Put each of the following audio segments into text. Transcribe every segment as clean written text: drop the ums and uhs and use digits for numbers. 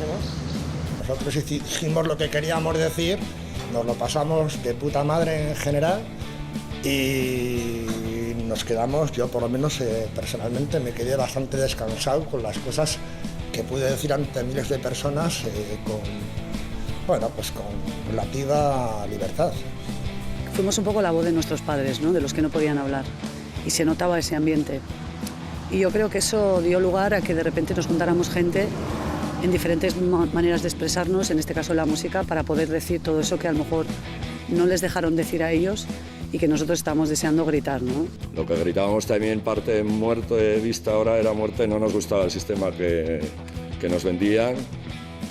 ¿no? Nosotros dijimos lo que queríamos decir, nos lo pasamos de puta madre en general y nos quedamos, yo por lo menos personalmente me quedé bastante descansado con las cosas que pude decir ante miles de personas con relativa libertad. Fuimos un poco la voz de nuestros padres, ¿no? De los que no podían hablar, y se notaba ese ambiente. Y yo creo que eso dio lugar a que de repente nos juntáramos gente en diferentes maneras de expresarnos, en este caso la música, para poder decir todo eso que a lo mejor no les dejaron decir a ellos y que nosotros estábamos deseando gritar, ¿no? Lo que gritábamos también, parte muerto de vista ahora era muerte, no nos gustaba el sistema que nos vendían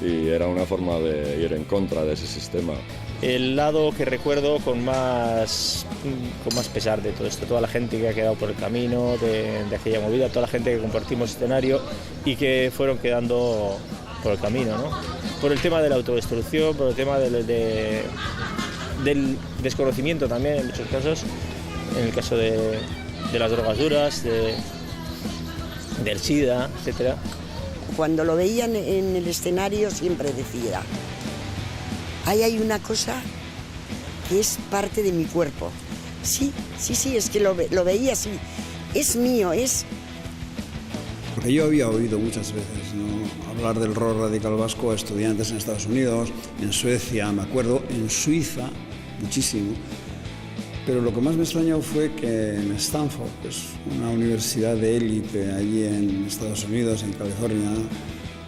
y era una forma de ir en contra de ese sistema. El lado que recuerdo con más pesar de todo esto, toda la gente que ha quedado por el camino de aquella movida, toda la gente que compartimos escenario y que fueron quedando por el camino, ¿no? Por el tema de la autodestrucción, por el tema del desconocimiento también en muchos casos, en el caso de las drogas duras, del SIDA, etc. Cuando lo veían en el escenario siempre decía: ahí hay una cosa que es parte de mi cuerpo. Sí, es que lo veía así. Es mío, es... Porque yo había oído muchas veces, ¿no?, hablar del rock radical vasco a estudiantes en Estados Unidos, en Suecia, me acuerdo, en Suiza, muchísimo. Pero lo que más me extrañó fue que en Stanford, que es una universidad de élite allí en Estados Unidos, en California,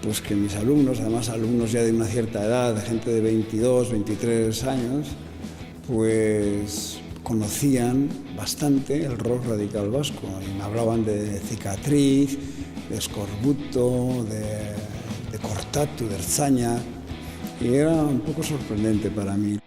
pues que mis alumnos, además alumnos ya de una cierta edad, de gente de 22, 23 años, pues conocían bastante el rock radical vasco. Y me hablaban de Cicatriz, de Escorbuto, de Cortatu, de Ertzaina, y era un poco sorprendente para mí.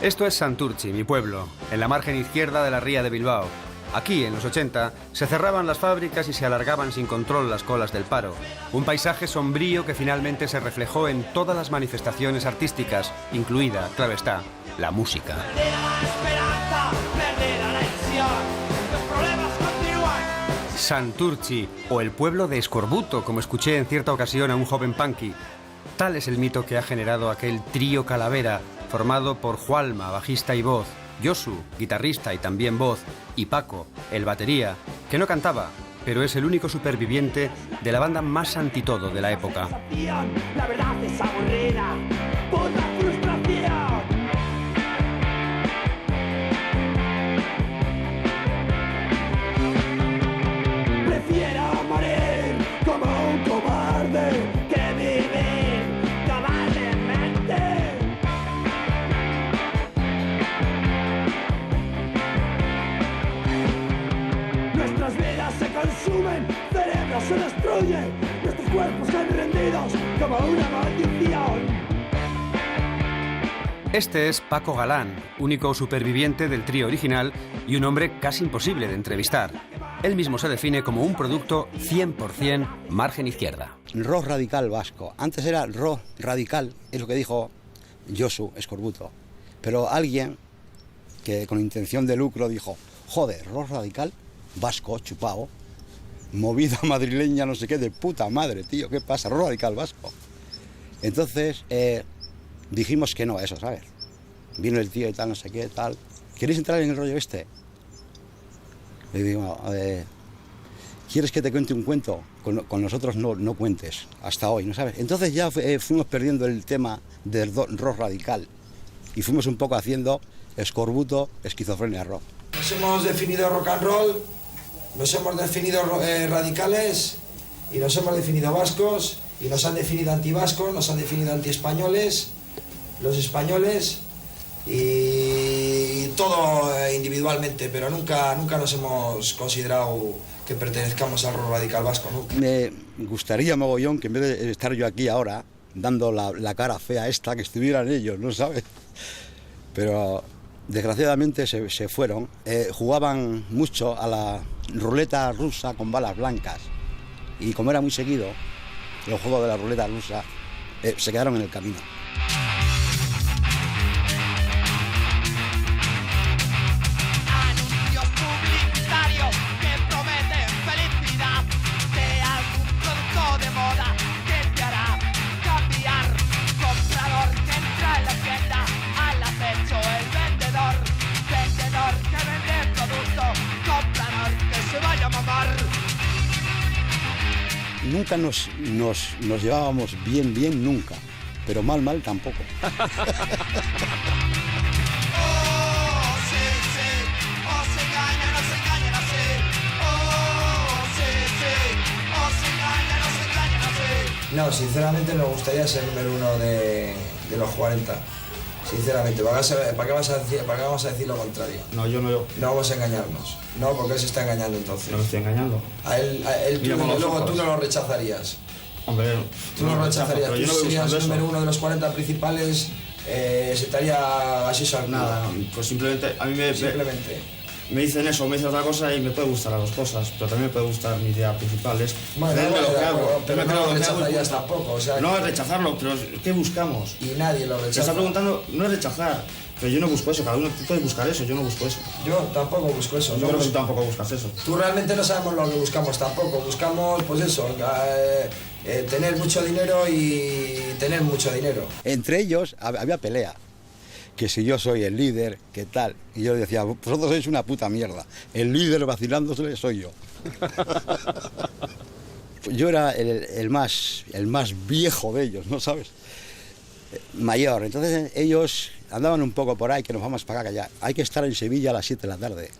Esto es Santurtzi, mi pueblo, en la margen izquierda de la ría de Bilbao. Aquí, en los 80, se cerraban las fábricas y se alargaban sin control las colas del paro. Un paisaje sombrío que finalmente se reflejó en todas las manifestaciones artísticas, incluida, claro está, la música. Santurtzi, o el pueblo de Escorbuto, como escuché en cierta ocasión a un joven punky. Tal es el mito que ha generado aquel trío Calavera, formado por Jualma, bajista y voz, Josu, guitarrista y también voz, y Paco, el batería, que no cantaba, pero es el único superviviente de la banda más antitodo de la época. La verdad es aburrida, por la frustración. Prefiero morir como un cobarde que vivir cobardemente. Nuestras vidas se consumen, cerebros se destruyen, nuestros cuerpos caen rendidos como una maldición. Este es Paco Galán, único superviviente del trío original y un hombre casi imposible de entrevistar. Él mismo se define como un producto 100% margen izquierda. Rock radical vasco. Antes era rock radical, es lo que dijo Josu Escorbuto. Pero alguien que con intención de lucro dijo: joder, rock radical vasco, chupao, movida madrileña, no sé qué, de puta madre, tío, ¿qué pasa? Rock radical vasco. Entonces dijimos que no, eso, ¿sabes? Vino el tío y tal, no sé qué, tal. ¿Queréis entrar en el rollo este? Le digo, ¿quieres que te cuente un cuento? Con nosotros no cuentes, hasta hoy, ¿no sabes? Entonces ya fuimos perdiendo el tema del rock radical y fuimos un poco haciendo Escorbuto, esquizofrenia rock. Nos hemos definido rock and roll, nos hemos definido radicales y nos hemos definido vascos y nos han definido antivascos, nos han definido antiespañoles, los españoles y todo individualmente, pero nunca nos hemos considerado que pertenezcamos al rock radical vasco, ¿no? Me gustaría mogollón que en vez de estar yo aquí ahora dando la cara fea esta, que estuvieran ellos, ¿no sabes? Pero desgraciadamente se fueron. Jugaban mucho a la ruleta rusa con balas blancas y como era muy seguido el juego de la ruleta rusa, se quedaron en el camino. nunca nos llevábamos bien, nunca. Pero mal tampoco. No, sinceramente me gustaría ser número 1 de los 40. Sinceramente, ¿para qué vamos a decir lo contrario? No, yo no. No vamos a engañarnos. No, porque él se está engañando entonces. No me estoy engañando. Luego tú no lo rechazarías. Hombre, tú no lo rechazarías. Tú serías el número 1 de los 40 principales, se estaría así al nada, pues simplemente a mí me dicen eso, me dicen otra cosa y me puede gustar las dos cosas, pero también me puede gustar mi idea principal. Bueno, pero no lo rechazarías tampoco. O sea, no es rechazarlo, pero ¿qué buscamos? Y nadie lo rechaza. Se está preguntando, no es rechazar, pero yo no busco eso, cada uno puede buscar eso, yo no busco eso. Yo tampoco busco eso. Yo creo que tú tampoco buscas eso. Tú realmente no sabemos lo que buscamos tampoco, buscamos pues eso, tener mucho dinero y tener mucho dinero. Entre ellos había pelea. Que si yo soy el líder, ¿qué tal? Y yo decía, vosotros sois una puta mierda. El líder vacilándose soy yo. Yo era el más viejo de ellos, ¿no sabes? Mayor. Entonces ellos andaban un poco por ahí, que nos vamos para acá, que ya. Hay que estar en Sevilla a las 7 de la tarde.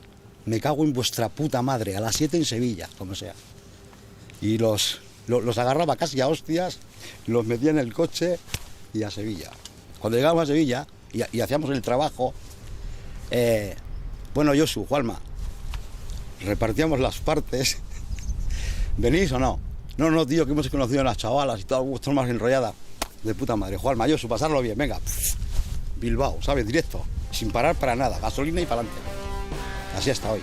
Me cago en vuestra puta madre, a las 7 en Sevilla, como sea. Y los agarraba casi a hostias, los metía en el coche y a Sevilla. Cuando llegábamos a Sevilla y hacíamos el trabajo, bueno, Josu, Juanma, repartíamos las partes. ¿Venís o no? No, tío, que hemos conocido a las chavalas y todo, vuestro más enrollada. De puta madre, Juanma, Josu, pasarlo bien, venga. Bilbao, ¿sabes? Directo, sin parar para nada, gasolina y para adelante. Así hasta hoy.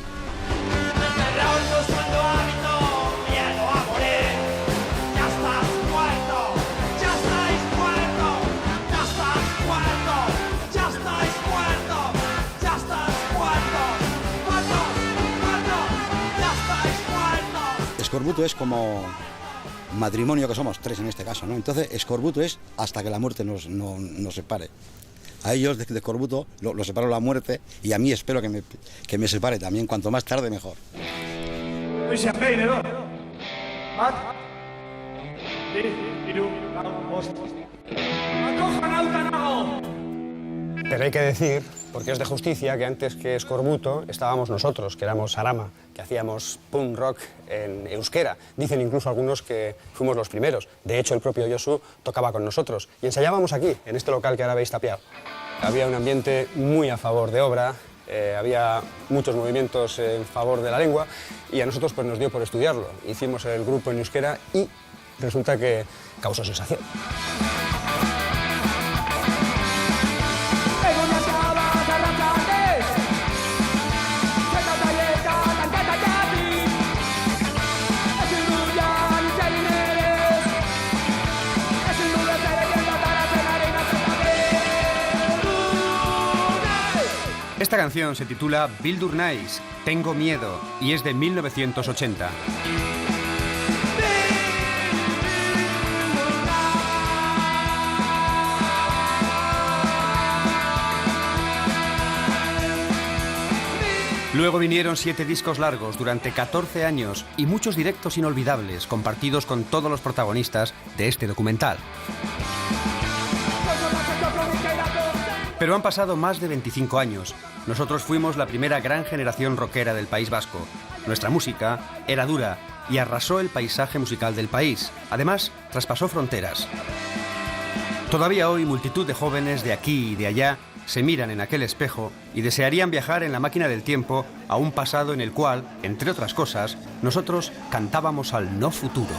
Escorbuto es como matrimonio, que somos 3 en este caso, ¿no? Entonces, escorbuto es hasta que la muerte nos separe. A ellos de escorbuto lo separó la muerte y a mí espero que me separe también, cuanto más tarde mejor. Pero hay que decir, porque es de justicia, que antes que Escorbuto estábamos nosotros, que éramos Sarama, que hacíamos punk rock en euskera. Dicen incluso algunos que fuimos los primeros. De hecho, el propio Josu tocaba con nosotros. Y ensayábamos aquí, en este local que ahora veis tapiado. Había un ambiente muy a favor de obra, había muchos movimientos en favor de la lengua, y a nosotros pues, nos dio por estudiarlo. Hicimos el grupo en euskera y resulta que causó sensación. Esta canción se titula Bildur Naiz, Tengo Miedo, y es de 1980. Luego vinieron 7 discos largos durante 14 años y muchos directos inolvidables compartidos con todos los protagonistas de este documental. Pero han pasado más de 25 años. Nosotros fuimos la primera gran generación rockera del País Vasco. Nuestra música era dura y arrasó el paisaje musical del país. Además, traspasó fronteras. Todavía hoy multitud de jóvenes de aquí y de allá se miran en aquel espejo y desearían viajar en la máquina del tiempo a un pasado en el cual, entre otras cosas, nosotros cantábamos al no futuro.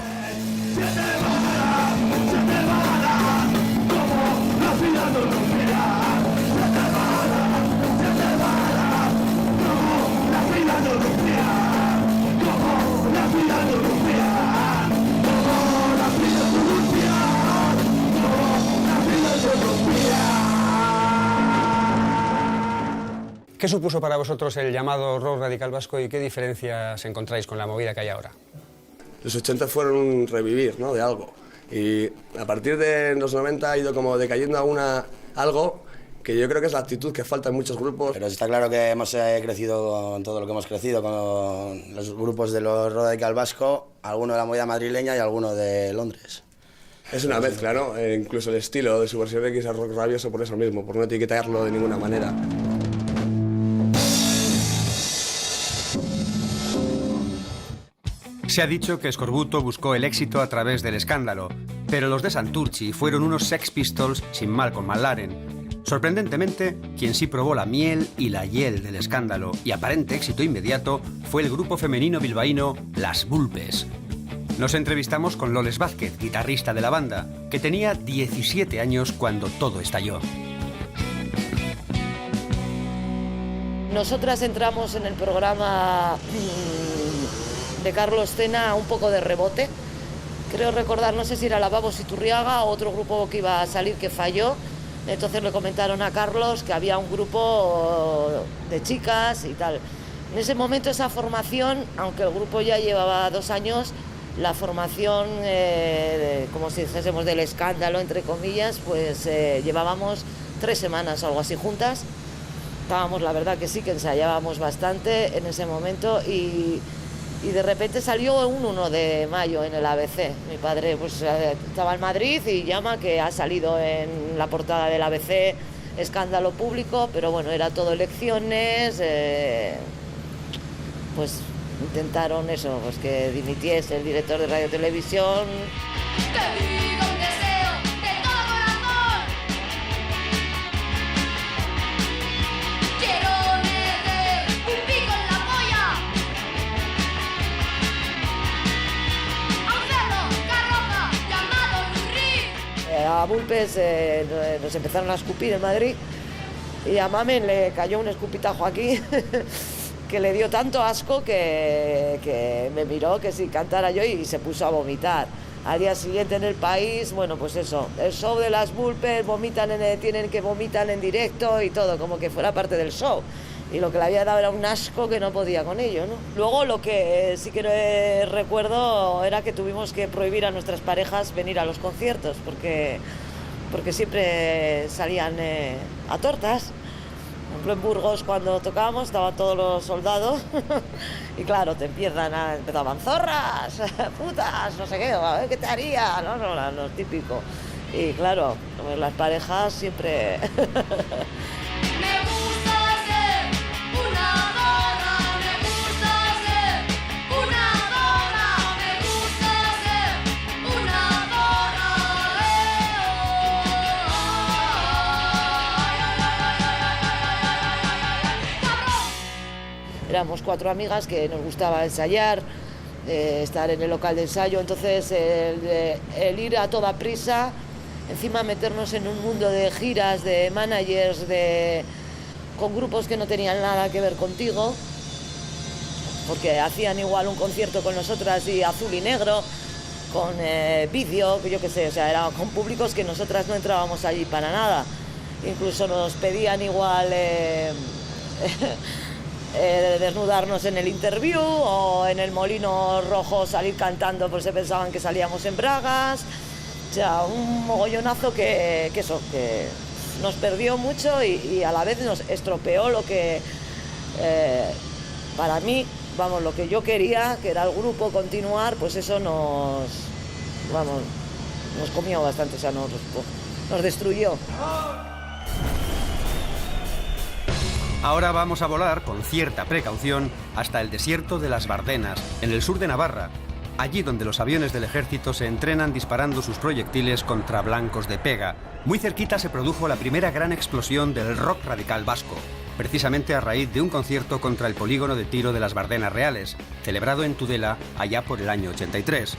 ¿Qué supuso para vosotros el llamado rock radical vasco y qué diferencias encontráis con la movida que hay ahora? Los 80 fueron un revivir, ¿no?, de algo. Y a partir de los 90 ha ido como decayendo algo que yo creo que es la actitud que falta en muchos grupos. Pero está claro que hemos crecido con todo lo que hemos crecido, con los grupos de los Rock Radical Vasco, alguno de la movida madrileña y alguno de Londres. Es una mezcla, ¿no? Incluso el estilo de Subversión X es rock rabioso por eso mismo, por no etiquetarlo de ninguna manera. Se ha dicho que Escorbuto buscó el éxito a través del escándalo, pero los de Santurtzi fueron unos Sex Pistols sin Malcolm McLaren. Sorprendentemente, quien sí probó la miel y la hiel del escándalo y aparente éxito inmediato fue el grupo femenino bilbaíno Las Vulpes. Nos entrevistamos con Loles Vázquez, guitarrista de la banda, que tenía 17 años cuando todo estalló. Nosotras entramos en el programa de Carlos Cena un poco de rebote. Creo recordar, no sé si era Lavabos Iturriaga o otro grupo que iba a salir que falló. Entonces le comentaron a Carlos que había un grupo de chicas y tal. En ese momento esa formación, aunque el grupo ya llevaba 2 años, la formación, como si dijésemos del escándalo, entre comillas, pues llevábamos 3 semanas o algo así juntas. Estábamos, la verdad que sí, que ensayábamos bastante en ese momento y de repente salió un 1 de mayo en el ABC. Mi padre pues estaba en Madrid y llama que ha salido en la portada del ABC escándalo público, pero bueno, era todo elecciones, pues intentaron eso, pues que dimitiese el director de Radio Televisión. A Vulpes nos empezaron a escupir en Madrid y a Mamen le cayó un escupitajo aquí que le dio tanto asco que me miró que si cantara yo y se puso a vomitar. Al día siguiente en El País, bueno, pues eso, el show de Las Vulpes, tienen que vomitar en directo y todo, como que fuera parte del show. Y lo que le había dado era un asco que no podía con ello, ¿no? Luego lo que sí que recuerdo era que tuvimos que prohibir a nuestras parejas venir a los conciertos porque siempre salían a tortas. Por ejemplo, en Burgos cuando tocábamos estaban todos los soldados y claro, empezaban zorras, putas, no sé qué, a ver qué te haría, ¿no? Lo típico. Y claro, pues las parejas siempre... Éramos 4 amigas que nos gustaba ensayar, estar en el local de ensayo, entonces el ir a toda prisa, encima meternos en un mundo de giras, de managers, con grupos que no tenían nada que ver contigo, porque hacían igual un concierto con nosotras y Azul y Negro, con Vicio, yo qué sé, o sea, eran con públicos que nosotras no entrábamos allí para nada. Incluso nos pedían igual... desnudarnos en el Interview o en el Molino Rojo salir cantando, pues se pensaban que salíamos en bragas. O sea, un mogollonazo que nos perdió mucho y a la vez nos estropeó lo que para mí, vamos, lo que yo quería, que era el grupo continuar, pues eso nos comió bastante, o sea, nos destruyó. Ahora vamos a volar, con cierta precaución, hasta el desierto de las Bardenas, en el sur de Navarra, allí donde los aviones del ejército se entrenan disparando sus proyectiles contra blancos de pega. Muy cerquita se produjo la primera gran explosión del rock radical vasco, precisamente a raíz de un concierto contra el polígono de tiro de las Bardenas Reales, celebrado en Tudela allá por el año 83.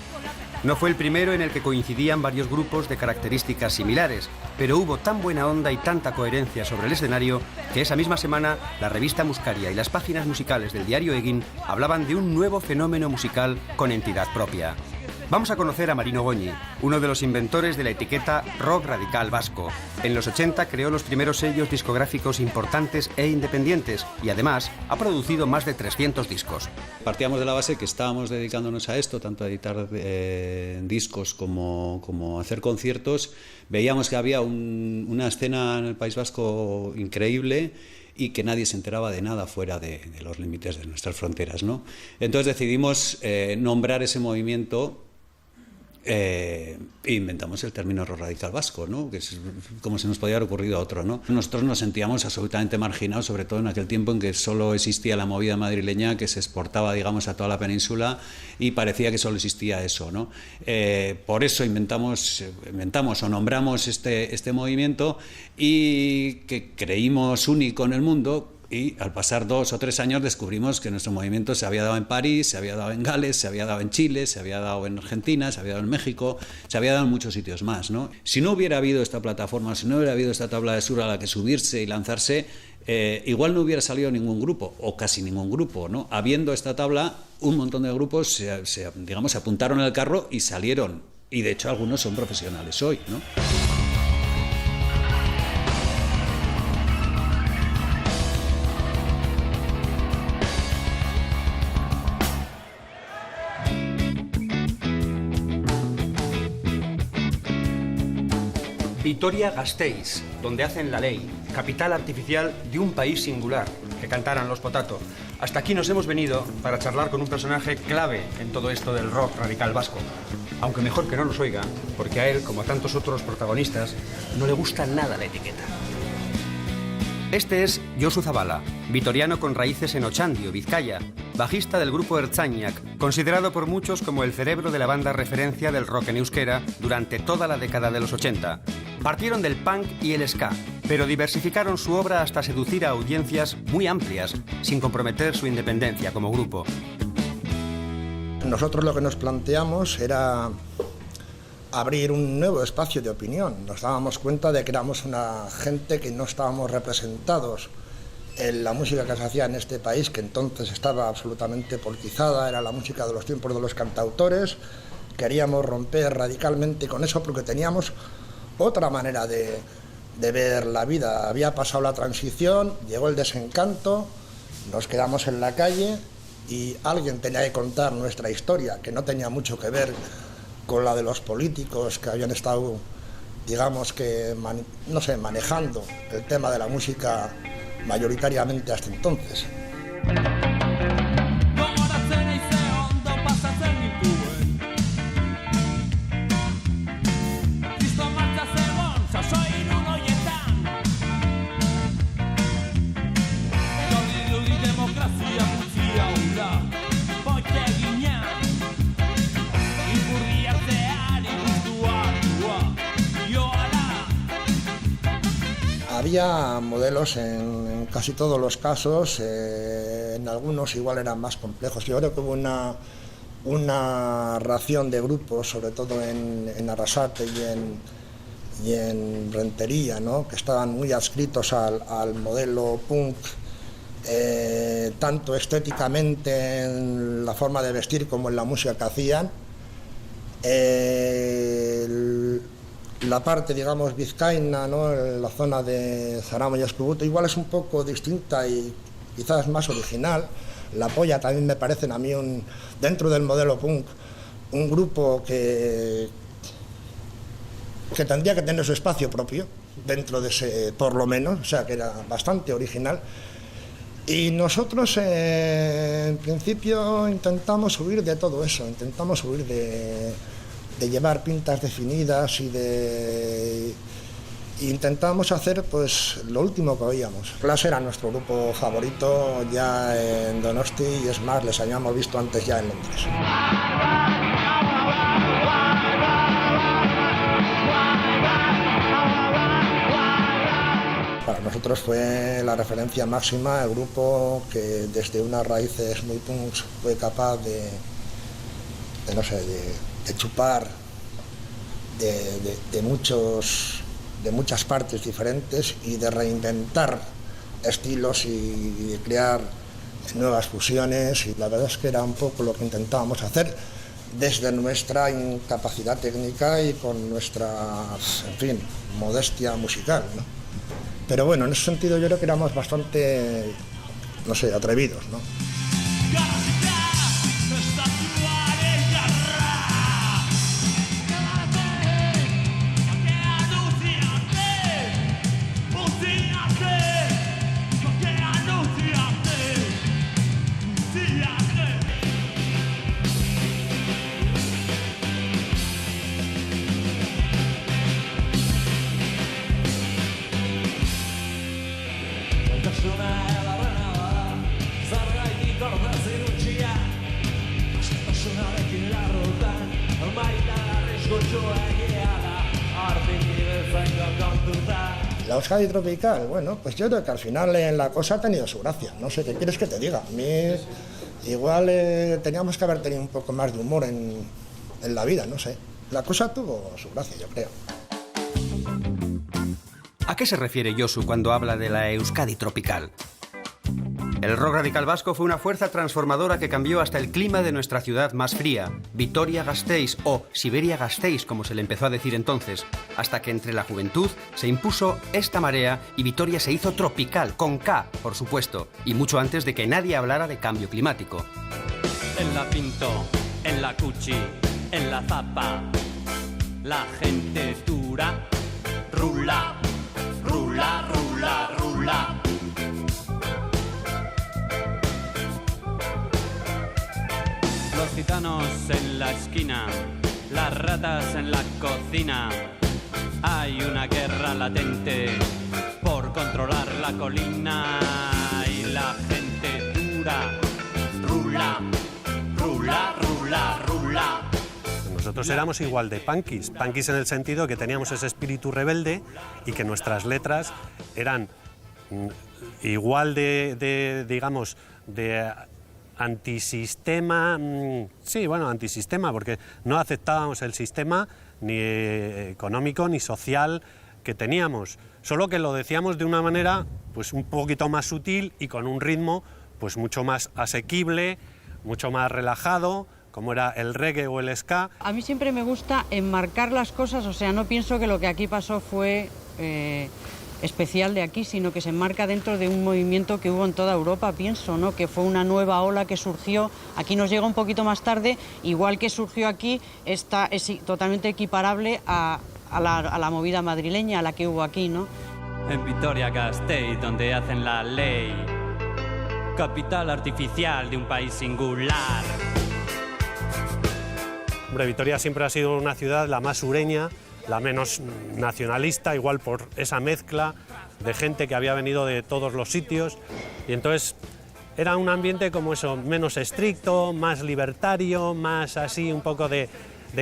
No fue el primero en el que coincidían varios grupos de características similares, pero hubo tan buena onda y tanta coherencia sobre el escenario que esa misma semana la revista Muscaria y las páginas musicales del diario Egin hablaban de un nuevo fenómeno musical con entidad propia. Vamos a conocer a Marino Goñi, uno de los inventores de la etiqueta rock radical vasco. En los 80 creó los primeros sellos discográficos importantes e independientes y además ha producido más de 300 discos. Partíamos de la base que estábamos dedicándonos a esto, tanto a editar discos como a hacer conciertos. Veíamos que había una escena en el País Vasco increíble y que nadie se enteraba de nada fuera de los límites de nuestras fronteras, ¿no? Entonces decidimos nombrar ese movimiento e inventamos el término rock radical vasco, ¿no? Que es como se nos podía haber ocurrido a otro, ¿no? Nosotros nos sentíamos absolutamente marginados, sobre todo en aquel tiempo en que solo existía la movida madrileña que se exportaba, digamos, a toda la península y parecía que solo existía eso, ¿no? Por eso inventamos o nombramos este movimiento y que creímos único en el mundo. Y al pasar 2 o 3 años descubrimos que nuestro movimiento se había dado en París, se había dado en Gales, se había dado en Chile, se había dado en Argentina, se había dado en México, se había dado en muchos sitios más, ¿no? Si no hubiera habido esta plataforma, si no hubiera habido esta tabla de sur a la que subirse y lanzarse, igual no hubiera salido ningún grupo, o casi ningún grupo, ¿no? Habiendo esta tabla, un montón de grupos se apuntaron al carro y salieron. Y de hecho algunos son profesionales hoy, ¿no? Vitoria-Gasteiz, donde hacen la ley, capital artificial de un país singular, que cantaran los Potato. Hasta aquí nos hemos venido para charlar con un personaje clave en todo esto del rock radical vasco. Aunque mejor que no nos oiga, porque a él, como a tantos otros protagonistas, no le gusta nada la etiqueta. Este es Josu Zabala, vitoriano con raíces en Otxandio, Vizcaya, bajista del grupo Ertzainak, considerado por muchos como el cerebro de la banda referencia del rock en euskera durante toda la década de los 80. Partieron del punk y el ska, pero diversificaron su obra hasta seducir a audiencias muy amplias, sin comprometer su independencia como grupo. Nosotros lo que nos planteamos era abrir un nuevo espacio de opinión. Nos dábamos cuenta de que éramos una gente que no estábamos representados en la música que se hacía en este país, que entonces estaba absolutamente politizada, era la música de los tiempos de los cantautores. Queríamos romper radicalmente con eso porque teníamos otra manera de ver la vida. Había pasado la transición, llegó el desencanto, nos quedamos en la calle y alguien tenía que contar nuestra historia, que no tenía mucho que ver con la de los políticos que habían estado, digamos que, manejando el tema de la música mayoritariamente hasta entonces. Había modelos en casi todos los casos, en algunos igual eran más complejos. Yo creo que hubo una ración de grupos, sobre todo en Arrasate y en Rentería, ¿no? Que estaban muy adscritos al modelo punk, tanto estéticamente en la forma de vestir como en la música que hacían. La parte, digamos, vizcaína, ¿no? La zona de Zaramo y Escorbuto, igual es un poco distinta y quizás más original. La Polla también me parecen a mí, dentro del modelo punk, un grupo que tendría que tener su espacio propio, dentro de ese, por lo menos, o sea, que era bastante original. Y nosotros, en principio, intentamos huir de todo eso, intentamos huir de llevar pintas definidas y intentábamos hacer pues lo último que oíamos. Clash era nuestro grupo favorito ya en Donosti y es más, les habíamos visto antes ya en Londres. Para nosotros fue la referencia máxima, el grupo que desde unas raíces muy punks fue capaz de chupar de muchas partes diferentes y de reinventar estilos y de crear nuevas fusiones, y la verdad es que era un poco lo que intentábamos hacer desde nuestra incapacidad técnica y con nuestra, en fin, modestia musical, ¿no? Pero bueno, en ese sentido yo creo que éramos bastante, no sé, atrevidos, ¿no? La Euskadi tropical, bueno, pues yo creo que al final la cosa ha tenido su gracia. No sé, ¿qué quieres que te diga? A mí igual teníamos que haber tenido un poco más de humor en la vida, no sé. La cosa tuvo su gracia, yo creo. ¿A qué se refiere Josu cuando habla de la Euskadi tropical? El rock radical vasco fue una fuerza transformadora que cambió hasta el clima de nuestra ciudad más fría, Vitoria-Gasteiz o Siberia-Gasteiz, como se le empezó a decir entonces, hasta que entre la juventud se impuso esta marea y Vitoria se hizo tropical, con K, por supuesto, y mucho antes de que nadie hablara de cambio climático. En la Pinto, en la Cuchi, en la Zapa, la gente dura, rula, rula, rula, rula. Los gitanos en la esquina, las ratas en la cocina. Hay una guerra latente por controlar la colina y la gente dura, rula, rula, rula, rula. Nosotros éramos igual de punkis en el sentido que teníamos ese espíritu rebelde y que nuestras letras eran igual de digamos, de antisistema, sí, bueno, antisistema, porque no aceptábamos el sistema ni económico ni social que teníamos, solo que lo decíamos de una manera pues un poquito más sutil y con un ritmo pues mucho más asequible, mucho más relajado, como era el reggae o el ska. A mí siempre me gusta enmarcar las cosas, o sea, no pienso que lo que aquí pasó fue especial de aquí, sino que se enmarca dentro de un movimiento que hubo en toda Europa, pienso, ¿no? Que fue una nueva ola que surgió, aquí nos llega un poquito más tarde, igual que surgió aquí, es totalmente equiparable a la movida madrileña, a la que hubo aquí, ¿no? En Vitoria-Gasteiz, donde hacen la ley, capital artificial de un país singular. Hombre, Vitoria siempre ha sido una ciudad la más sureña, la menos nacionalista, igual por esa mezcla de gente que había venido de todos los sitios, y entonces era un ambiente como eso, menos estricto, más libertario, más así un poco de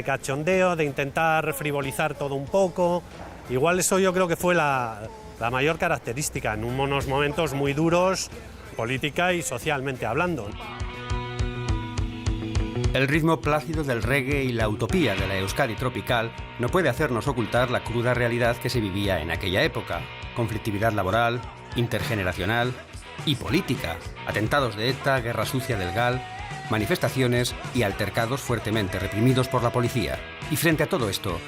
cachondeo, de intentar frivolizar todo un poco. Igual eso yo creo que fue la mayor característica en unos momentos muy duros, política y socialmente hablando. El ritmo plácido del reggae y la utopía de la Euskadi tropical no puede hacernos ocultar la cruda realidad que se vivía en aquella época. Conflictividad laboral, intergeneracional y política. Atentados de ETA, guerra sucia del GAL, manifestaciones y altercados fuertemente reprimidos por la policía. Y frente a todo esto,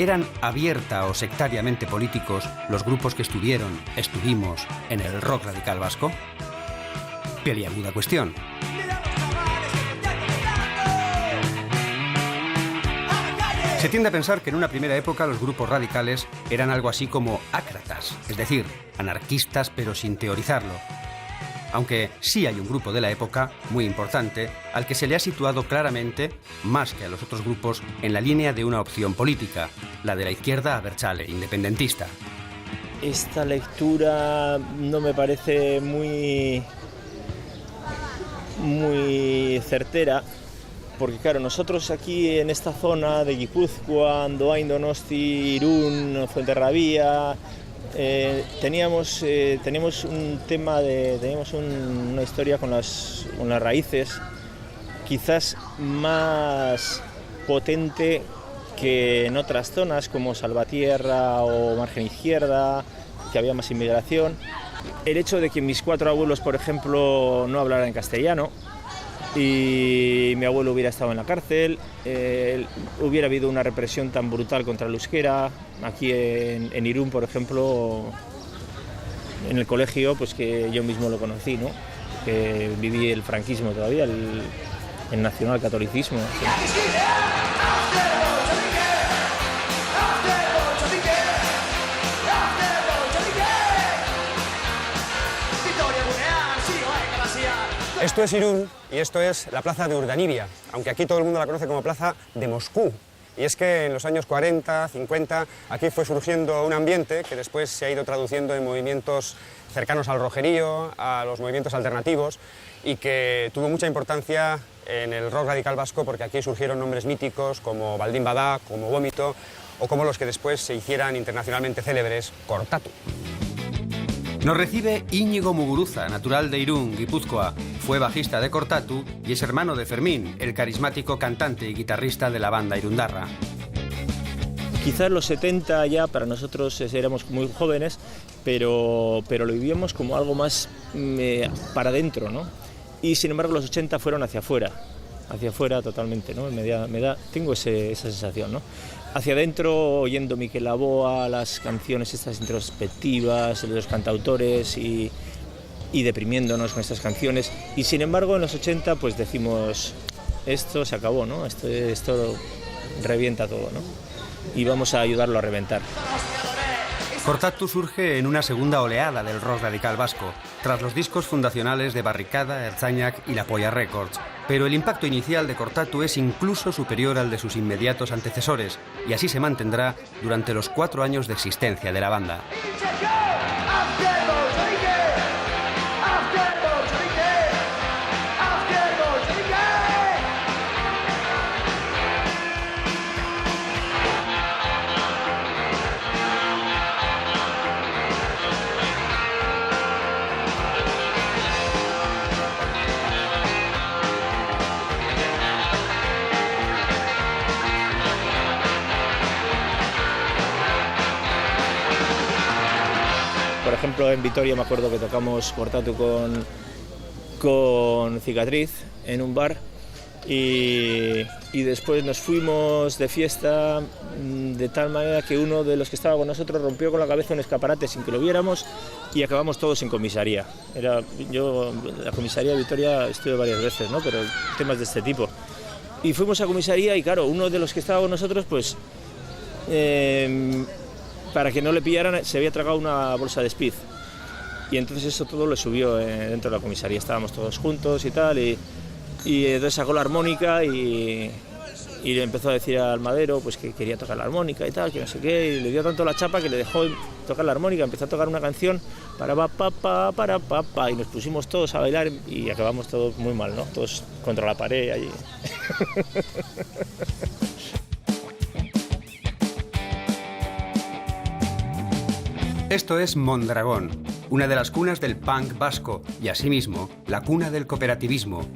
¿eran abierta o sectariamente políticos los grupos que estuvimos en el rock radical vasco? Peliaguda cuestión. Se tiende a pensar que en una primera época los grupos radicales eran algo así como ácratas, es decir, anarquistas pero sin teorizarlo. Aunque sí hay un grupo de la época, muy importante, al que se le ha situado claramente, más que a los otros grupos, en la línea de una opción política, la de la izquierda abertzale, independentista. Esta lectura no me parece muy certera, porque claro, nosotros aquí en esta zona de Guipúzcoa, Andoain, Donosti, Irún, Fuenterrabía, teníamos un tema teníamos una historia con las raíces quizás más potente que en otras zonas como Salvatierra o Margen Izquierda, que había más inmigración. El hecho de que mis 4 abuelos, por ejemplo, no hablaran castellano, y mi abuelo hubiera estado en la cárcel, hubiera habido una represión tan brutal contra el euskera. Aquí en Irún, por ejemplo, en el colegio, pues que yo mismo lo conocí, ¿no? Que viví el franquismo todavía, el nacionalcatolicismo. ¿Sí? Esto es Irún y esto es la plaza de Urdanibia, aunque aquí todo el mundo la conoce como plaza de Moscú. Y es que en los años 40, 50, aquí fue surgiendo un ambiente que después se ha ido traduciendo en movimientos cercanos al rojerío, a los movimientos alternativos, y que tuvo mucha importancia en el rock radical vasco porque aquí surgieron nombres míticos como Baldin Bada, como Vómito, o como los que después se hicieran internacionalmente célebres, Kortatu. Nos recibe Íñigo Muguruza, natural de Irún, Guipúzcoa. Fue bajista de Kortatu y es hermano de Fermín, el carismático cantante y guitarrista de la banda irundarra. Quizás los 70 ya para nosotros éramos muy jóvenes, pero lo vivíamos como algo más para adentro, ¿no? Y sin embargo los 80 fueron hacia afuera totalmente, ¿no? Tengo esa sensación, ¿no? Hacia adentro, oyendo Miquel Laboa, las canciones estas introspectivas de los cantautores y deprimiéndonos con estas canciones. Y sin embargo en los 80 pues decimos, esto se acabó, ¿no? Esto revienta todo, ¿no? Y vamos a ayudarlo a reventar. Kortatu surge en una segunda oleada del rock radical vasco, tras los discos fundacionales de Barricada, Ertzainak y La Polla Records. Pero el impacto inicial de Kortatu es incluso superior al de sus inmediatos antecesores, y así se mantendrá durante los 4 años de existencia de la banda. Por ejemplo, en Vitoria me acuerdo que tocamos Kortatu con Cicatriz en un bar y después nos fuimos de fiesta de tal manera que uno de los que estaba con nosotros rompió con la cabeza un escaparate sin que lo viéramos y acabamos todos en comisaría. Yo en la comisaría de Vitoria estuve varias veces, ¿no? Pero temas de este tipo. Y fuimos a comisaría y claro, uno de los que estaba con nosotros pues para que no le pillaran se había tragado una bolsa de speed y entonces eso todo lo subió dentro de la comisaría, estábamos todos juntos y tal y entonces sacó la armónica y le empezó a decir al madero pues que quería tocar la armónica y tal, que no sé qué, y le dio tanto la chapa que le dejó tocar la armónica, empezó a tocar una canción para y nos pusimos todos a bailar y acabamos todos muy mal, ¿no? Todos contra la pared allí. Esto es Mondragón, una de las cunas del punk vasco y asimismo la cuna del cooperativismo.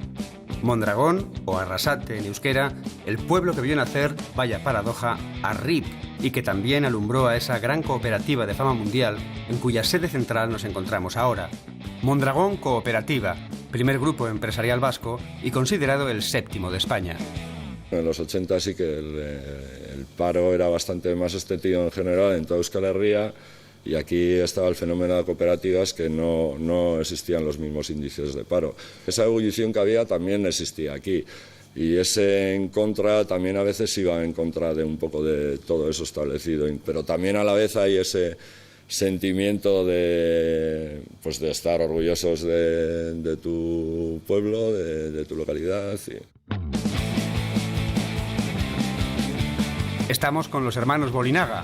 Mondragón, o Arrasate en euskera, el pueblo que vio nacer, vaya paradoja, a RIP y que también alumbró a esa gran cooperativa de fama mundial en cuya sede central nos encontramos ahora. Mondragón Cooperativa, primer grupo empresarial vasco y considerado el 7º de España. En los 80 sí que el paro era bastante más extendido en general en toda Euskal Herria. Y aquí estaba el fenómeno de cooperativas que no existían los mismos índices de paro. Esa ebullición que había también existía aquí. Y ese en contra también a veces iba en contra de un poco de todo eso establecido. Pero también a la vez hay ese sentimiento de estar orgullosos de tu pueblo, de tu localidad. Estamos con los hermanos Bolinaga.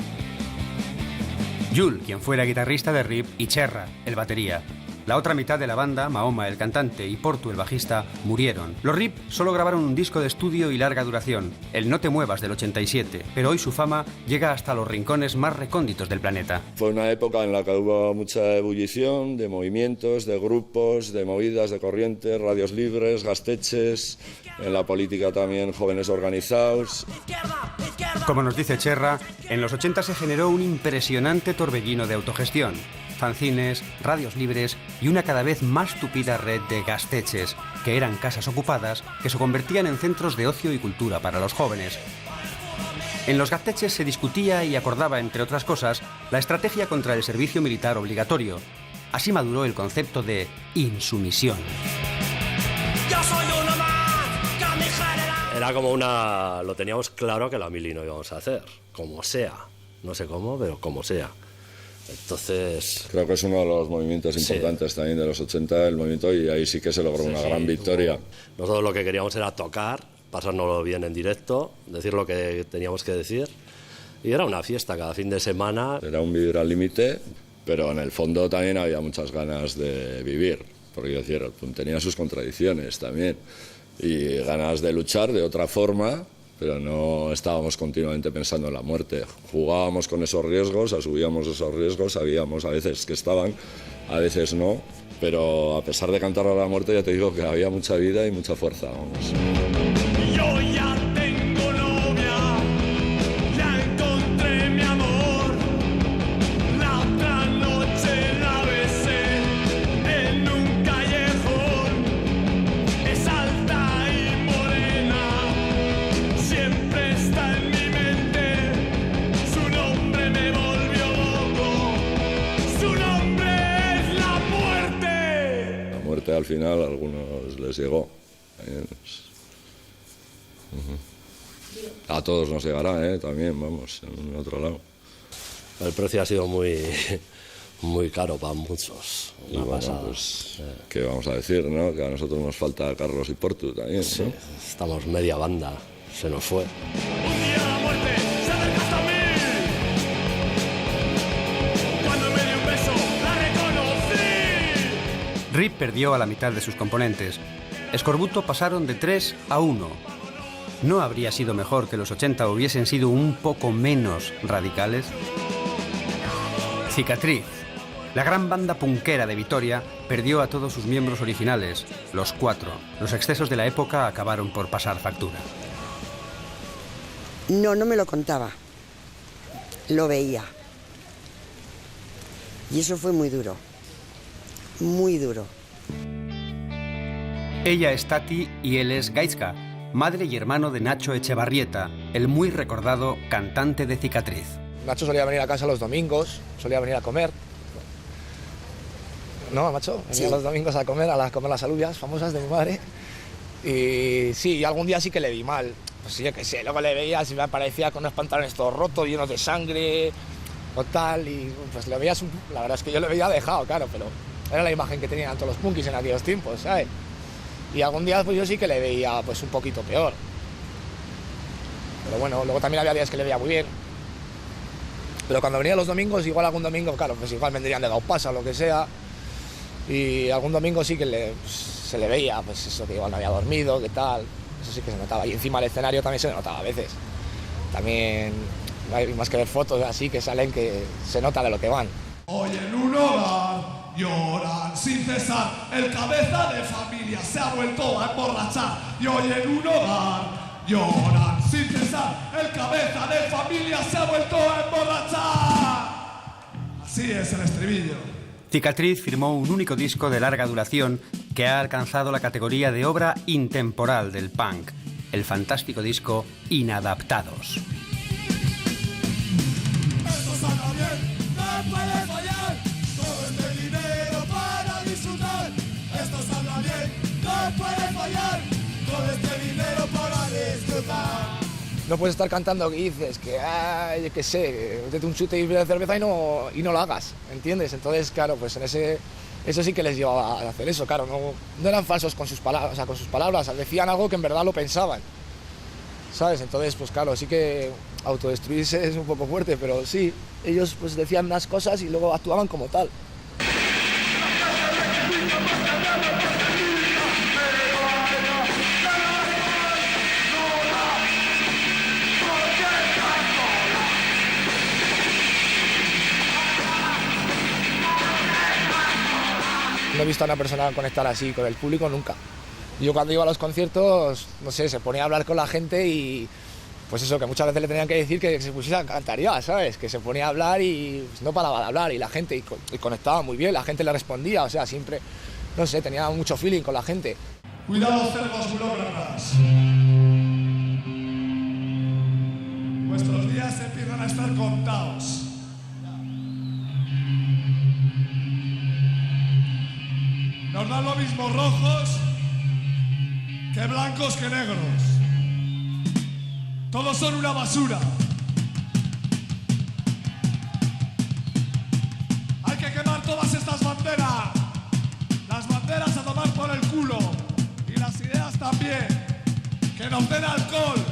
Jul, quien fuera guitarrista de RIP, y Cherra, el batería. La otra mitad de la banda, Mahoma, el cantante, y Portu, el bajista, murieron. Los RIP solo grabaron un disco de estudio y larga duración, el No te muevas del 87, pero hoy su fama llega hasta los rincones más recónditos del planeta. Fue una época en la que hubo mucha ebullición de movimientos, de grupos, de movidas, de corrientes, radios libres, gasteches, en la política también jóvenes organizados. Como nos dice Cherra, en los 80 se generó un impresionante torbellino de autogestión. fanzines, radios libres y una cada vez más tupida red de gasteches, que eran casas ocupadas que se convertían en centros de ocio y cultura para los jóvenes. En los gasteches se discutía y acordaba, entre otras cosas, la estrategia contra el servicio militar obligatorio. Así maduró el concepto de insumisión. Yo soy uno más, que mi general. Era como una... Lo teníamos claro que la mili no íbamos a hacer, como sea. No sé cómo, pero como sea. Entonces... Creo que es uno de los movimientos importantes también de los 80, el movimiento, y ahí sí que se logró una gran victoria. Nosotros lo que queríamos era tocar, pasárnoslo bien en directo, decir lo que teníamos que decir. Y era una fiesta cada fin de semana. Era un vivir al límite, pero en el fondo también había muchas ganas de vivir. Porque yo decía, tenía sus contradicciones también. Y ganas de luchar de otra forma, pero no estábamos continuamente pensando en la muerte. Jugábamos con esos riesgos, asumíamos esos riesgos, sabíamos a veces que estaban, a veces no, pero a pesar de cantar a la muerte ya te digo que había mucha vida y mucha fuerza. Vamos. Yo ya tengo novia, ya encontré mi amor. La otra noche la besé en un callejón. Es alta y morena, siempre está en mi mente. Su nombre me volvió loco, su nombre es la muerte. La muerte al final a algunos les llegó. A todos nos llegará, también, vamos, en otro lado. El precio ha sido muy caro para muchos. Y bueno, pues, ¿qué vamos a decir, no? Que a nosotros nos falta Carlos y Portu también, sí, ¿no? Estamos media banda, se nos fue. Un día la muerte se acerca hasta mí. Cuando me dio un beso, la reconocí. RIP perdió a la mitad de sus componentes. Escorbuto pasaron de 3 a 1. ¿No habría sido mejor que los 80 hubiesen sido un poco menos radicales? Cicatriz. La gran banda punkera de Vitoria perdió a todos sus miembros originales, los 4. Los excesos de la época acabaron por pasar factura. No me lo contaba. Lo veía. Y eso fue muy duro. Muy duro. Ella es Tati y él es Gaizka, madre y hermano de Nacho Echevarrieta, el muy recordado cantante de Cicatriz. Nacho solía venir a casa los domingos, solía venir a comer. ¿No, Nacho? Venía los domingos a comer las alubias famosas de mi madre. Y sí, algún día sí que le vi mal. Pues sí, yo qué sé, luego le veía, si me aparecía con unos pantalones todos rotos, llenos de sangre o tal, y pues le veías, la verdad es que yo le veía dejado, claro, pero era la imagen que tenían todos los punkis en aquellos tiempos, ¿sabes? Y algún día pues yo sí que le veía pues un poquito peor. Pero bueno, luego también había días que le veía muy bien. Pero cuando venía los domingos, igual algún domingo, claro, pues igual vendrían de Gaupasa o lo que sea. Y algún domingo sí que se le veía, pues eso, que igual no había dormido, que tal. Eso sí que se notaba. Y encima el escenario también se notaba a veces. También hay más que ver fotos así que salen que se nota de lo que van. Hoy en un hogar lloran sin cesar, el cabeza de familia se ha vuelto a emborrachar. Y hoy en un hogar lloran sin cesar, el cabeza de familia se ha vuelto a emborrachar. Así es el estribillo. Cicatriz firmó un único disco de larga duración que ha alcanzado la categoría de obra intemporal del punk, el fantástico disco Inadaptados. Esto salga bien, no puede fallar, todo este dinero para disfrutar. Esto salga bien, no puede fallar, todo este dinero para disfrutar. No puedes estar cantando que dices que, yo qué sé, métete un chute de cerveza y no lo hagas, ¿entiendes? Entonces, claro, pues eso sí que les llevaba a hacer eso, claro, no eran falsos con sus palabras, decían algo que en verdad lo pensaban, ¿sabes? Entonces, pues claro, sí que autodestruirse es un poco fuerte, pero sí, ellos pues decían unas cosas y luego actuaban como tal. No he visto a una persona conectar así con el público nunca. Yo cuando iba a los conciertos, no sé, se ponía a hablar con la gente y pues eso, que muchas veces le tenían que decir que se pusiera a cantar ya, ¿sabes? Que se ponía a hablar y pues, no paraba de hablar, y la gente y conectaba muy bien, la gente le respondía, o sea, siempre, no sé, tenía mucho feeling con la gente. Cuidado, cerdos burócratas. Vuestros días empiezan a estar contados. Nos dan lo mismo rojos que blancos que negros. Todos son una basura. Hay que quemar todas estas banderas. Las banderas a tomar por el culo. Y las ideas también. Que nos den alcohol.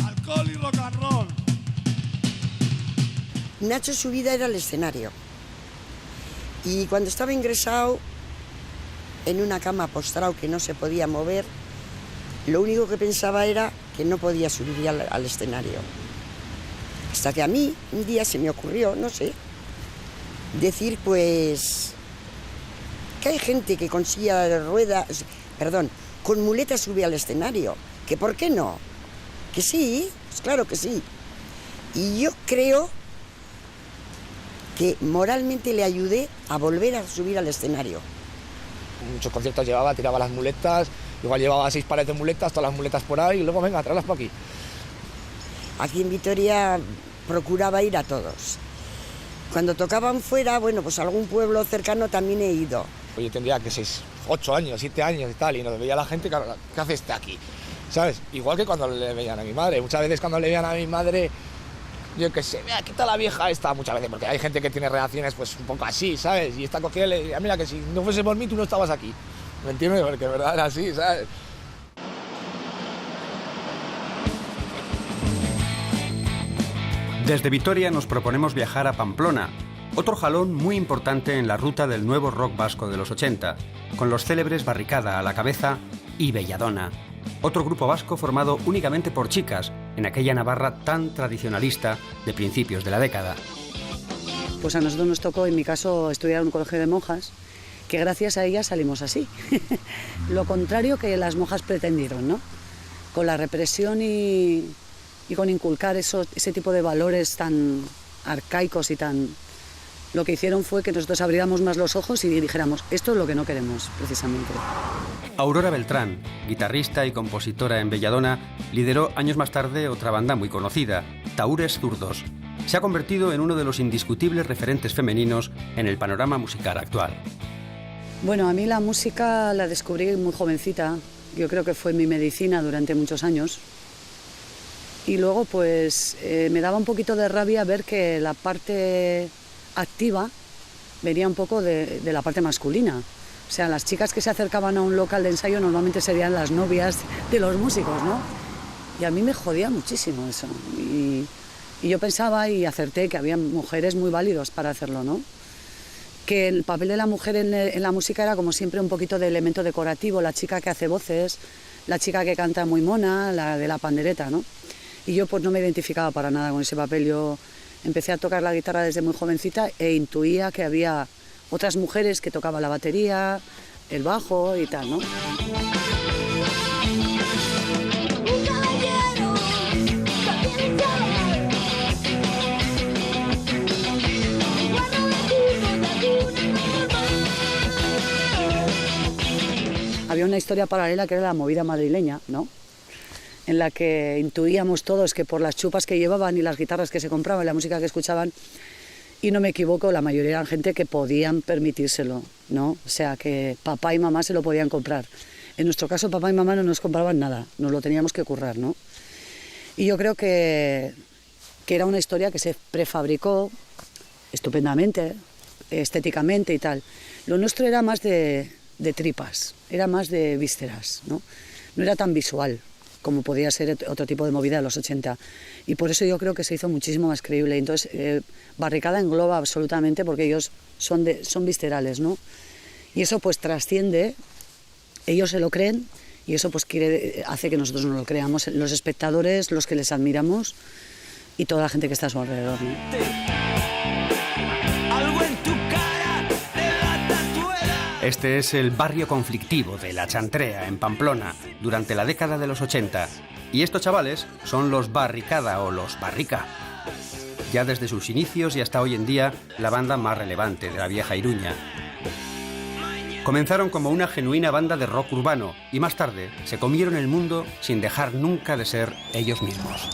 Alcohol y rock and roll. Nacho, su vida era el escenario. Y cuando estaba ingresado en una cama postrado que no se podía mover, lo único que pensaba era que no podía subir al escenario. Hasta que a mí un día se me ocurrió, no sé, decir pues que hay gente que con silla de ruedas, perdón, con muletas sube al escenario, que por qué no, que sí, pues claro que sí. Y yo creo que moralmente le ayudé a volver a subir al escenario. Muchos conciertos llevaba, tiraba las muletas, igual llevaba 6 pares de muletas, todas las muletas por ahí, y luego venga, tráelas para aquí. Aquí en Vitoria procuraba ir a todos. Cuando tocaban fuera, bueno, pues a algún pueblo cercano también he ido. Oye, tendría que 8 años, 7 años y tal, y nos veía la gente, claro, ¿qué hace este aquí? ¿Sabes? Igual que cuando le veían a mi madre. Muchas veces cuando le veían a mi madre, yo qué sé, mira, quita la vieja esta, muchas veces, porque hay gente que tiene reacciones pues un poco así, ¿sabes? Y esta cogida y le decía, mira, que si no fuese por mí tú no estabas aquí. ¿Me entiendes? Porque de verdad era así, ¿sabes? Desde Vitoria nos proponemos viajar a Pamplona, otro jalón muy importante en la ruta del nuevo rock vasco de los 80, con los célebres Barricada a la cabeza y Belladona, otro grupo vasco formado únicamente por chicas, en aquella Navarra tan tradicionalista de principios de la década. Pues a nosotros nos tocó, en mi caso, estudiar en un colegio de monjas, que gracias a ellas salimos así. Lo contrario que las monjas pretendieron, ¿no? Con la represión y con inculcar ese tipo de valores tan arcaicos y tan... Lo que hicieron fue que nosotros abriéramos más los ojos y dijéramos, esto es lo que no queremos, precisamente. Aurora Beltrán, guitarrista y compositora en Belladona, lideró años más tarde otra banda muy conocida, Tahúres Zurdos. Se ha convertido en uno de los indiscutibles referentes femeninos en el panorama musical actual. Bueno, a mí la música la descubrí muy jovencita. Yo creo que fue mi medicina durante muchos años. Y luego, pues, me daba un poquito de rabia ver que la parte activa venía un poco de la parte masculina. O sea, las chicas que se acercaban a un local de ensayo normalmente serían las novias de los músicos, ¿no? Y a mí me jodía muchísimo eso. Y yo pensaba y acerté que había mujeres muy válidas para hacerlo, ¿no? Que el papel de la mujer en la música era como siempre un poquito de elemento decorativo, la chica que hace voces, la chica que canta muy mona, la de la pandereta, ¿no? Y yo pues no me identificaba para nada con ese papel. Yo empecé a tocar la guitarra desde muy jovencita e intuía que había otras mujeres que tocaban la batería, el bajo y tal, ¿no? Había una historia paralela que era la movida madrileña, ¿no? En la que intuíamos todos que por las chupas que llevaban y las guitarras que se compraban, la música que escuchaban, y no me equivoco, la mayoría eran gente que podían permitírselo, ¿no? O sea, que papá y mamá se lo podían comprar. En nuestro caso, papá y mamá no nos compraban nada, nos lo teníamos que currar, ¿no? Y yo creo que era una historia que se prefabricó estupendamente, estéticamente y tal. Lo nuestro era más de tripas, era más de vísceras, ¿no? No era tan visual como podía ser otro tipo de movida de los 80. Y por eso yo creo que se hizo muchísimo más creíble. Entonces, Barricada engloba absolutamente, porque ellos son viscerales, ¿no? Y eso pues trasciende, ellos se lo creen, y eso pues hace que nosotros no lo creamos, los espectadores, los que les admiramos, y toda la gente que está a su alrededor, ¿no? Este es el barrio conflictivo de La Chantrea, en Pamplona, durante la década de los 80. Y estos chavales son los Barricada o los Barrica. Ya desde sus inicios y hasta hoy en día, la banda más relevante de la vieja Iruña. Comenzaron como una genuina banda de rock urbano y más tarde se comieron el mundo sin dejar nunca de ser ellos mismos.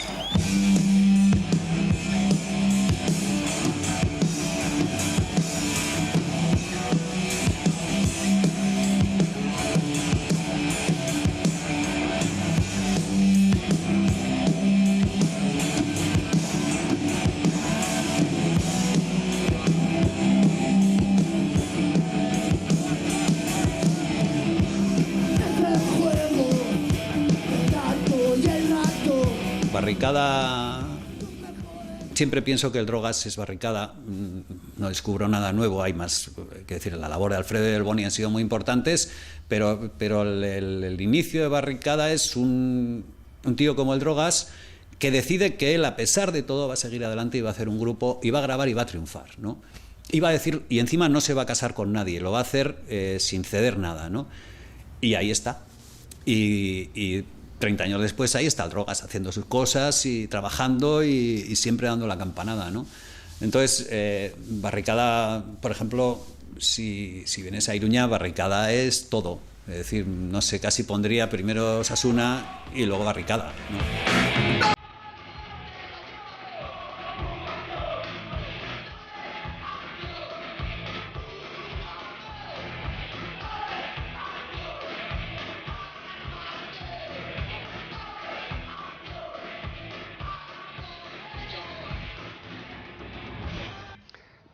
Barricada, siempre pienso que el Drogas es Barricada, no descubro nada nuevo, hay más que decir, la labor de Alfredo y del Boni han sido muy importantes, pero el inicio de Barricada es un tío como el Drogas que decide que él, a pesar de todo, va a seguir adelante y va a hacer un grupo y va a grabar y va a triunfar, ¿no? Y va a decir, y encima no se va a casar con nadie, lo va a hacer sin ceder nada, ¿no? Y ahí está. Y 30 años después ahí está el Drogas haciendo sus cosas y trabajando y siempre dando la campanada, ¿no? Entonces, Barricada, por ejemplo, si vienes a Iruña, Barricada es todo. Es decir, no sé, casi pondría primero Osasuna y luego Barricada, ¿no?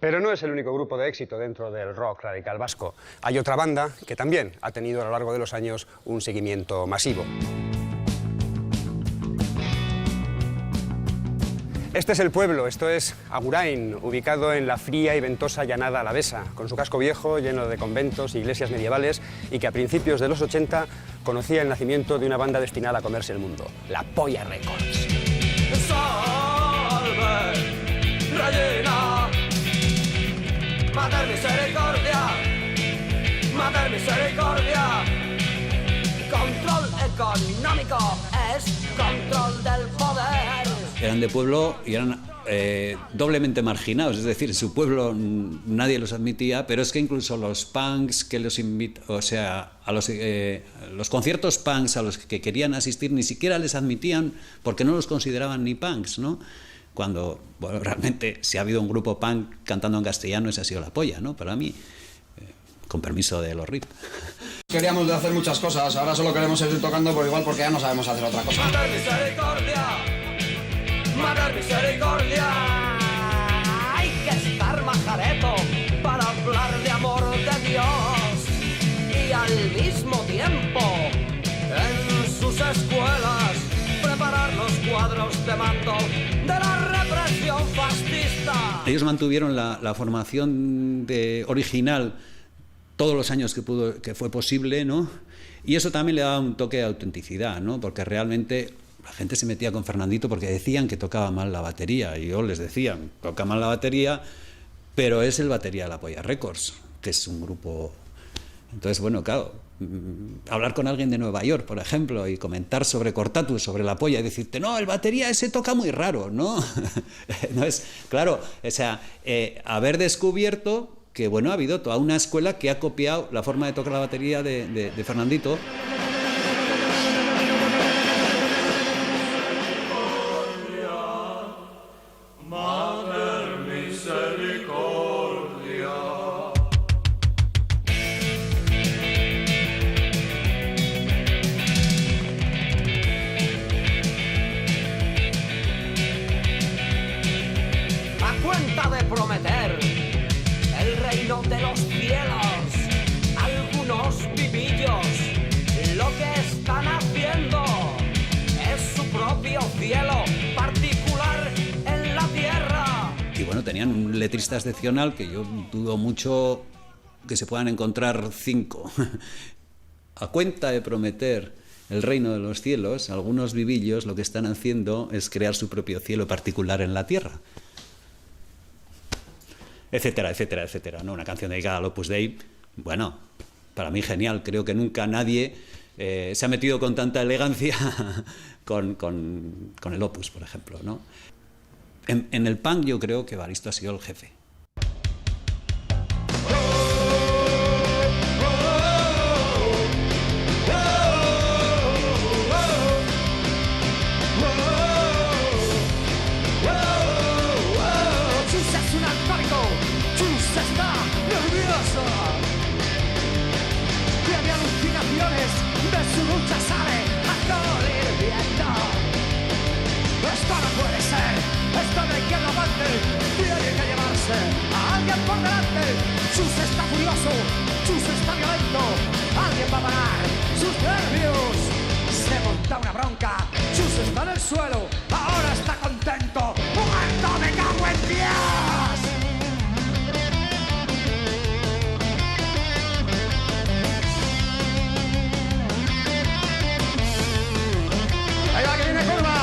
Pero no es el único grupo de éxito dentro del rock radical vasco. Hay otra banda que también ha tenido a lo largo de los años un seguimiento masivo. Este es el pueblo, esto es Agurain, ubicado en la fría y ventosa llanada alavesa, con su casco viejo lleno de conventos e iglesias medievales y que a principios de los 80 conocía el nacimiento de una banda destinada a comerse el mundo, la Polla Records. Mater misericordia, control económico es control del poder. Eran de pueblo y eran doblemente marginados, es decir, en su pueblo nadie los admitía, pero es que incluso los punks que los o sea, a los conciertos punks a los que querían asistir ni siquiera les admitían porque no los consideraban ni punks, ¿no? Cuando, bueno, realmente, si ha habido un grupo punk cantando en castellano, esa ha sido la polla, ¿no? Para mí, con permiso de los RIP. Queríamos hacer muchas cosas, ahora solo queremos seguir tocando por igual porque ya no sabemos hacer otra cosa. Mater misericordia, hay que estar majareto para hablar de amor de Dios y al mismo tiempo, en sus escuelas, preparar los cuadros de mando de la represión fascista. Ellos mantuvieron la formación original todos los años que fue posible, ¿no? Y eso también le daba un toque de autenticidad, ¿no? Porque realmente la gente se metía con Fernandito porque decían que tocaba mal la batería. Y yo les decía, toca mal la batería, pero es el batería de la Polla Records, que es un grupo... Entonces, bueno, claro, hablar con alguien de Nueva York, por ejemplo, y comentar sobre Cortatus, sobre la Polla, y decirte, no, el batería ese toca muy raro, ¿no? No es, claro, o sea, haber descubierto que, bueno, ha habido toda una escuela que ha copiado la forma de tocar la batería de Fernandito. Tenían un letrista excepcional que yo dudo mucho que se puedan encontrar 5. A cuenta de prometer el reino de los cielos, algunos vivillos lo que están haciendo es crear su propio cielo particular en la tierra. Etcétera, etcétera, etcétera, ¿no? Una canción dedicada al Opus Dei. Bueno, para mí genial. Creo que nunca nadie se ha metido con tanta elegancia con el Opus, por ejemplo, ¿no? En el punk yo creo que Evaristo ha sido el jefe. A alguien por delante, Chus está furioso, Chus está violento, alguien va a parar sus nervios, se monta una bronca, Chus está en el suelo, ahora está contento, muerto, me cago en Dios. Ahí va que viene curva.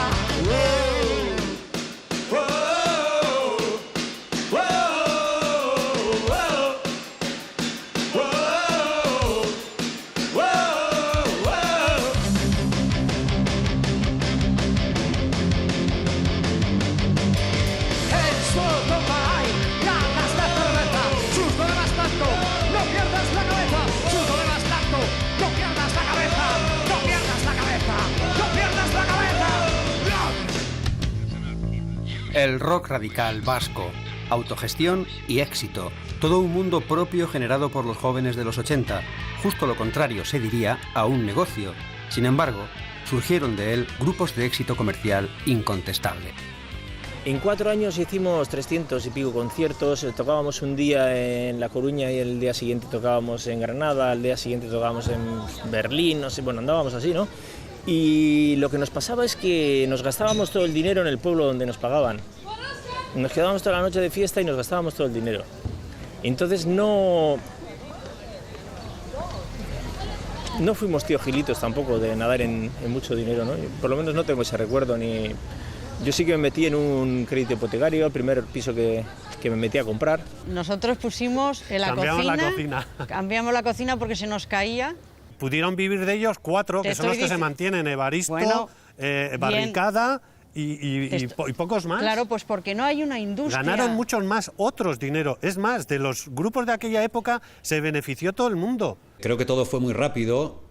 El rock radical vasco, autogestión y éxito, todo un mundo propio generado por los jóvenes de los 80, justo lo contrario, se diría, a un negocio. Sin embargo, surgieron de él grupos de éxito comercial incontestable. En 4 años hicimos 300 y pico conciertos, tocábamos un día en La Coruña y el día siguiente tocábamos en Granada, al día siguiente tocábamos en Berlín, no sé, bueno, andábamos así, ¿no? Y lo que nos pasaba es que nos gastábamos todo el dinero en el pueblo donde nos pagaban. Nos quedábamos toda la noche de fiesta y nos gastábamos todo el dinero. Entonces no fuimos tío gilitos tampoco de nadar en mucho dinero, ¿no? Por lo menos no tengo ese recuerdo ni... Yo sí que me metí en un crédito hipotecario, el primer piso que me metí a comprar. Nosotros pusimos en la cocina. Cambiamos la cocina porque se nos caía. Pudieron vivir de ellos 4, que son los que se mantienen, Evaristo, bueno, Barricada y pocos más. Claro, pues porque no hay una industria. Ganaron muchos más otros dinero. Es más, de los grupos de aquella época se benefició todo el mundo. Creo que todo fue muy rápido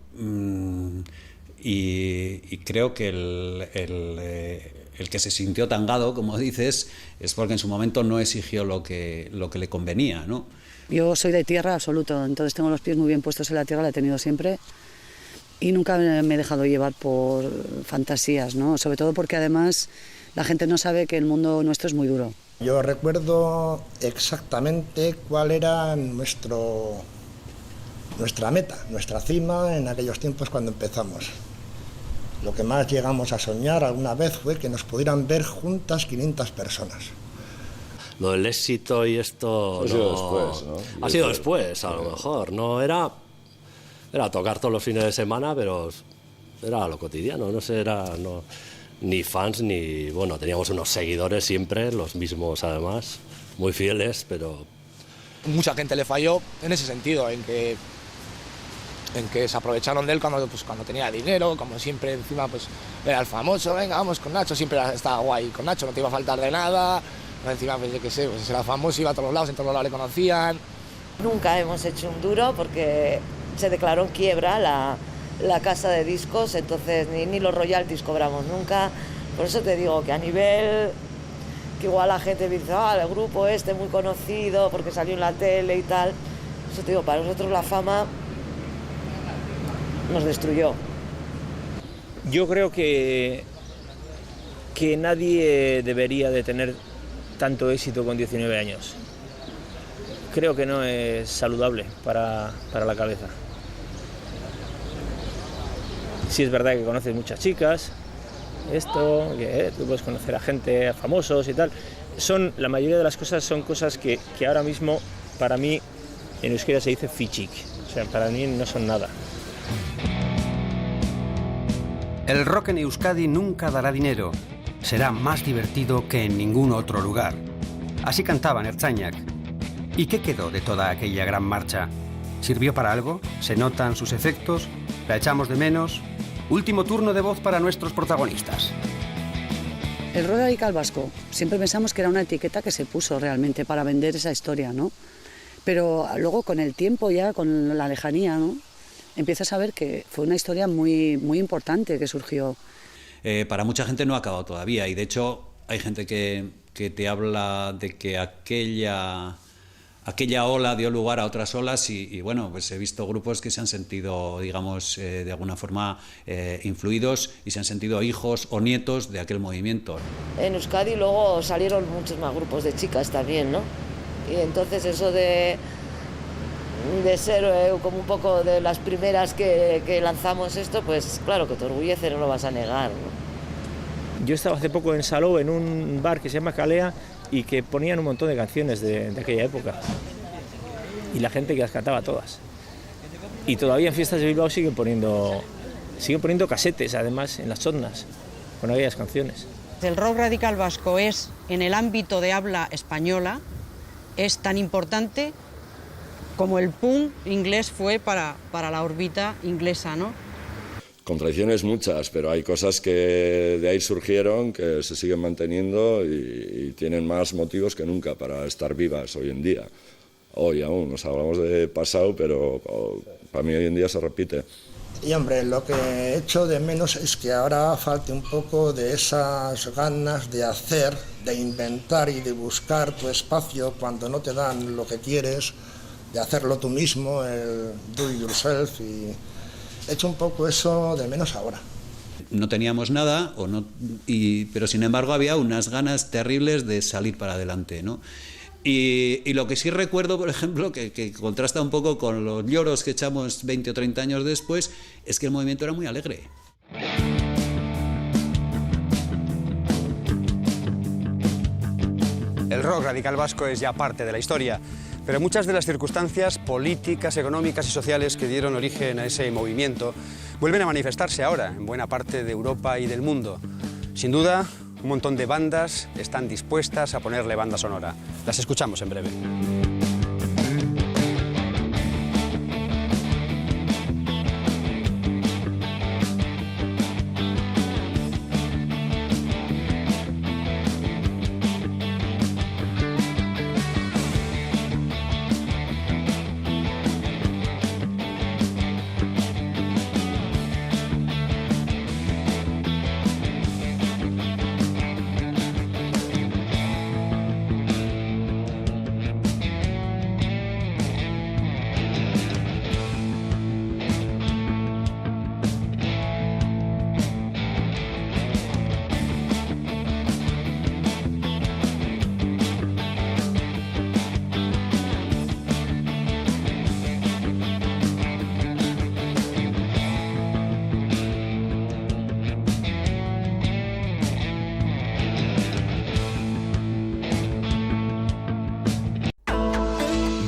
y creo que el que se sintió tangado, como dices, es porque en su momento no exigió lo que le convenía, ¿no? Yo soy de tierra absoluto, entonces tengo los pies muy bien puestos en la tierra, la he tenido siempre y nunca me he dejado llevar por fantasías, ¿no? Sobre todo porque además la gente no sabe que el mundo nuestro es muy duro. Yo recuerdo exactamente cuál era nuestra meta, nuestra cima en aquellos tiempos cuando empezamos. Lo que más llegamos a soñar alguna vez fue que nos pudieran ver juntas 500 personas. Lo del éxito y esto... Ha sido después, ¿no? Ha sido después, a lo mejor. No era tocar todos los fines de semana, pero era lo cotidiano. No sé, ni fans, ni... Bueno, teníamos unos seguidores siempre, los mismos además, muy fieles, pero... Mucha gente le falló en ese sentido, en que se aprovecharon de él cuando tenía dinero, como siempre encima pues era el famoso, venga, vamos con Nacho, siempre estaba guay con Nacho, no te iba a faltar de nada. Encima, pues yo qué sé, pues era famoso, iba a todos los lados, en todos los lados le conocían. Nunca hemos hecho un duro porque se declaró en quiebra la casa de discos, entonces ni los royalties cobramos nunca. Por eso te digo que a nivel, que igual la gente dice, el grupo este muy conocido porque salió en la tele y tal. Eso te digo, para nosotros la fama nos destruyó. Yo creo que nadie debería de tener tanto éxito con 19 años. Creo que no es saludable para la cabeza. Sí es verdad que conoces muchas chicas, que tú puedes conocer a gente, a famosos y tal. La mayoría de las cosas son cosas que ahora mismo, para mí, en euskera se dice fichik. O sea, para mí no son nada. El rock en Euskadi nunca dará dinero. Será más divertido que en ningún otro lugar. Así cantaban Ertzainak. ¿Y qué quedó de toda aquella gran marcha? ¿Sirvió para algo? ¿Se notan sus efectos? ¿La echamos de menos? Último turno de voz para nuestros protagonistas. El rock radical vasco, siempre pensamos que era una etiqueta que se puso realmente para vender esa historia, ¿no? Pero luego con el tiempo ya, con la lejanía, ¿no? Empiezas a ver que fue una historia muy, muy importante que surgió. Para mucha gente no ha acabado todavía y de hecho hay gente que te habla de que aquella ola dio lugar a otras olas y bueno, pues he visto grupos que se han sentido, digamos, de alguna forma influidos y se han sentido hijos o nietos de aquel movimiento. En Euskadi luego salieron muchos más grupos de chicas también, ¿no? Y entonces eso de ser como un poco de las primeras que lanzamos esto, pues claro que te orgullece, no lo vas a negar, ¿no? Yo estaba hace poco en Salou, en un bar que se llama Calea, y que ponían un montón de canciones de aquella época. Y la gente que las cantaba todas. Y todavía en fiestas de Bilbao siguen poniendo casetes, además, en las chotnas, con aquellas canciones. El rock radical vasco es, en el ámbito de habla española, es tan importante como el punk inglés fue para la órbita inglesa, ¿no? Contradicciones muchas, pero hay cosas que de ahí surgieron, que se siguen manteniendo y tienen más motivos que nunca para estar vivas hoy en día. Hoy aún, nos hablamos de pasado, pero para mí hoy en día se repite. Y hombre, lo que echo de menos es que ahora falte un poco de esas ganas de hacer, de inventar y de buscar tu espacio cuando no te dan lo que quieres, de hacerlo tú mismo, el do it yourself, y echo un poco eso de menos ahora. No teníamos nada, pero sin embargo había unas ganas terribles de salir para adelante, ¿no? Y lo que sí recuerdo, por ejemplo, que contrasta un poco con los lloros que echamos 20 o 30 años después, es que el movimiento era muy alegre. El rock radical vasco es ya parte de la historia, pero muchas de las circunstancias políticas, económicas y sociales que dieron origen a ese movimiento vuelven a manifestarse ahora en buena parte de Europa y del mundo. Sin duda, un montón de bandas están dispuestas a ponerle banda sonora. Las escuchamos en breve.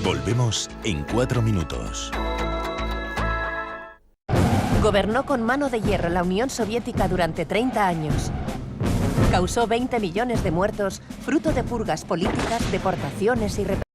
Volvemos en 4 minutos. Gobernó con mano de hierro la Unión Soviética durante 30 años. Causó 20 millones de muertos, fruto de purgas políticas, deportaciones y represiones.